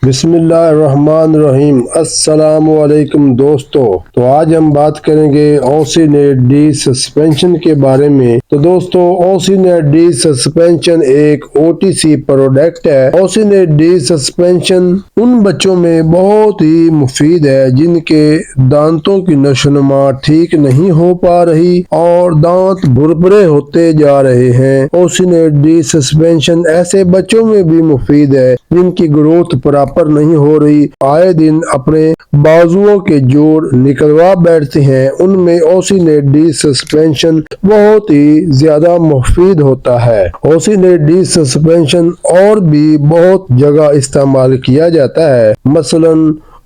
بسم اللہ الرحمن الرحیم۔ السلام علیکم دوستو، تو آج ہم بات کریں گے اوسینیٹ ڈی سسپینشن کے بارے میں۔ تو دوستو، اوسینیٹ ڈی سسپینشن ایک OTC پروڈکٹ ہے۔ اوسینیٹ ڈی سسپینشن ان بچوں میں بہت ہی مفید ہے جن کے دانتوں کی نشوونما ٹھیک نہیں ہو پا رہی اور دانت بھربھرے ہوتے جا رہے ہیں۔ اوسینیٹ ڈی سسپینشن ایسے بچوں میں بھی مفید ہے جن کی گروتھ پراپر نہیں ہو رہی، آئے دن اپنے بازوؤں کے جوڑ نکلوا بیٹھتے ہیں، ان میں اوسینیٹ ڈی سسپینشن بہت ہی زیادہ مفید ہوتا ہے۔ اوسینیٹ ڈی سسپینشن اور بھی بہت جگہ استعمال کیا جاتا ہے، مثلاً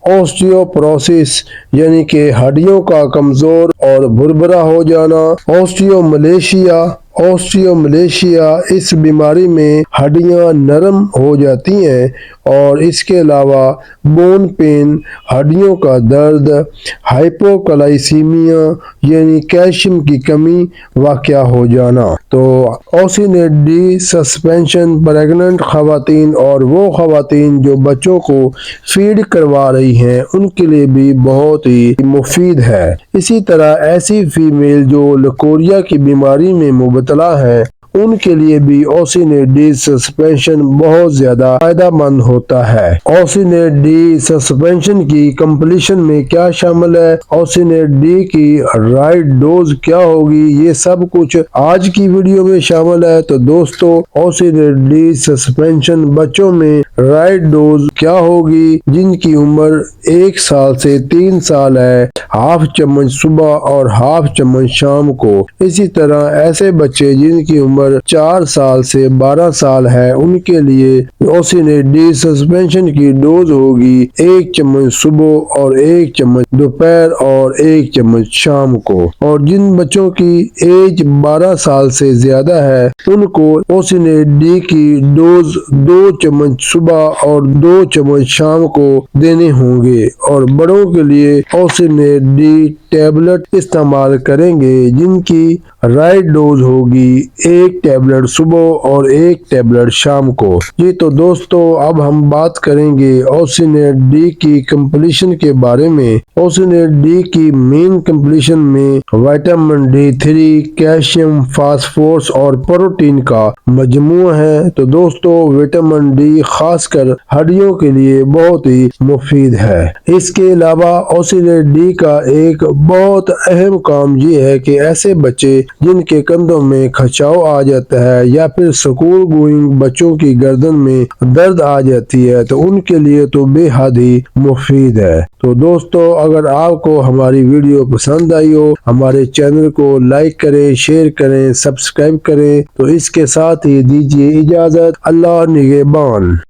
اوسٹیوپروسس یعنی کہ ہڈیوں کا کمزور اور بھربھرا ہو جانا، اوسٹیوملیشیا اس بیماری میں ہڈیاں نرم ہو جاتی ہیں، اور اس کے علاوہ بون پین ہڈیوں کا درد، ہائپوکلائسیمیا یعنی کیلشیم کی کمی واقع ہو جانا۔ تو اوسینیٹ ڈی سسپینشن پریگننٹ خواتین اور وہ خواتین جو بچوں کو فیڈ کروا رہی ہیں ان کے لیے بھی بہت ہی مفید ہے۔ اسی طرح ایسی فیمیل جو لکوریا کی بیماری میں مبتلا ہے ان کے لیے بھی اوسینیٹ ڈی سسپینشن بہت زیادہ فائدہ مند ہوتا ہے۔ اوسینیٹ ڈی سسپینشن کی کمپلیشن میں کیا شامل ہے، اوسینیٹ ڈی کی رائٹ ڈوز کیا ہوگی، یہ سب کچھ آج کی ویڈیو میں شامل ہے۔ تو دوستو، اوسینیٹ ڈی سسپینشن بچوں میں رائٹ ڈوز کیا ہوگی جن کی عمر 1 سال سے 3 سال ہے، ½ چمچ صبح اور ½ چمچ شام کو۔ اسی طرح ایسے بچے جن کی عمر 4 سال سے 12 سال ہے ان کے لیے اوسینیٹ ڈی سسپینشن کی ڈوز ہوگی 1 چمچ صبح اور 1 چمچ دوپہر اور 1 چمچ شام کو، اور جن بچوں کی ایج 12 سال سے زیادہ ہے ان کو اوسینیٹ ڈی کی ڈوز 2 چمچ صبح اور 2 چمچ شام کو دینے ہوں گے، اور بڑوں کے لیے اوسینیٹ ڈی ٹیبلٹ استعمال کریں گے جن کی رائٹ ڈوز ہوگی 1 ٹیبلٹ صبح اور 1 ٹیبلٹ شام کو۔ جی تو دوستو، اب ہم بات کریں گے اوسینیٹ ڈی کی کمپلیشن کے بارے میں۔ اوسینیٹ ڈی کی مین کمپلیشن میں وٹامن D3، کیلشیم، فاسفورس اور پروٹین کا مجموعہ ہے۔ تو دوستو، وٹامن ڈی خاص کر ہڈیوں کے لیے بہت ہی مفید ہے۔ اس کے علاوہ اوسینیٹ ڈی کا ایک بہت اہم کام یہ ہے کہ ایسے بچے جن کے کندھوں میں کھچاؤ آ جاتا ہے یا پھر اسکول گوئنگ بچوں کی گردن میں درد آ جاتی ہے تو ان کے لیے تو بے حد ہی مفید ہے۔ تو دوستو، اگر آپ کو ہماری ویڈیو پسند آئی ہو ہمارے چینل کو لائک کریں، شیئر کریں، سبسکرائب کریں۔ تو اس کے ساتھ ہی دیجیے اجازت۔ اللہ نگہبان۔